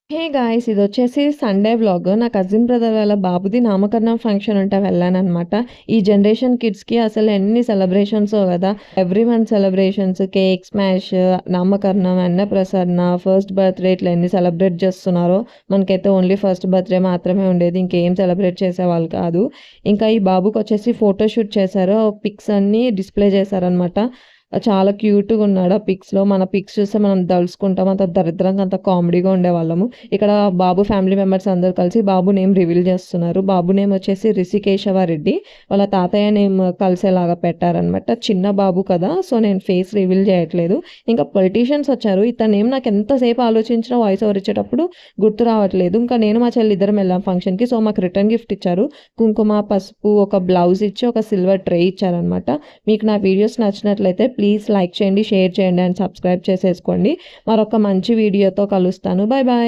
హే guys! ఇదొచ్చేసి Sunday vlog. నా cousin brother వాళ్ళ బాబుది నామకరణం ఫంక్షన్ ఉంటే వెళ్ళాననమాట. ఈ జనరేషన్ కిడ్స్‌కి అసలు ఎన్ని సెలబ్రేషన్సో గదా! Every month celebrations, cake smash, నామకరణం, అన్నప్రసన్న, ఫస్ట్ బర్త్‌డే ఇట్లా ఎన్ని సెలబ్రేట్ జేస్తున్నారో. మనకైతే ఓన్లీ ఫస్ట్ బర్త్‌డే మాత్రమే ఉండేది. ఇంకేం సెలబ్రేట్ చేసేవాళ్ళు కాదు. ఇంకా ఈ బాబుకొచ్చేసి ఫోటోషూట్ చేశారు. పిక్స్ అన్నీ డిస్‌ప్లే చేశారనమాట. చాలా క్యూట్‌గున్నాడు ఆ పిక్స్‌లో. మన పిక్స్ చూస్తే మనం దలుసుకుంటాం. అంత దరిద్రంగా, అంత కామెడీగా ఉండేవాళ్ళము. ఇక్కడ బాబు ఫ్యామిలీ మెంబర్స్ అందరూ కలిసి బాబు నేమ్ రివీల్ చేస్తున్నారు. బాబు నేమ్ వచ్చేసి రిషికేశవ రెడ్డి. వాళ్ళ తాతయ్య నేమ్ కలిసేలాగా పెట్టారనమాట. చిన్న బాబు కదా! సో, నేను ఫేస్ రివీల్ చేయట్లేదు. ఇంకా పొలిటీషియన్స్ వచ్చారు. ఇతని నేమ్ నాకు ఎంతసేపు ఆలోచించినా వాయిస్ ఓవర్ ఇచ్చేటప్పుడు గుర్తు రావట్లేదు. ఇంకా నేను మా చెల్లి ఇద్దరం వెళ్ళాం ఫంక్షన్‌కి. సో, మాకు రిటర్న్ గిఫ్ట్ ఇచ్చారు. కుంకుమ, పసుపు, ఒక బ్లౌజ్ ఇచ్చి, ఒక సిల్వర్ ట్రే ఇచ్చారనమాట. మీకు నా వీడియోస్ నచ్చినట్లయితే ప్లీజ్ లైక్ చేయండి, షేర్ చేయండి అండ్ సబ్స్క్రైబ్ చేసేసుకోండి. మరొక మంచి వీడియోతో కలుస్తాను. Bye bye.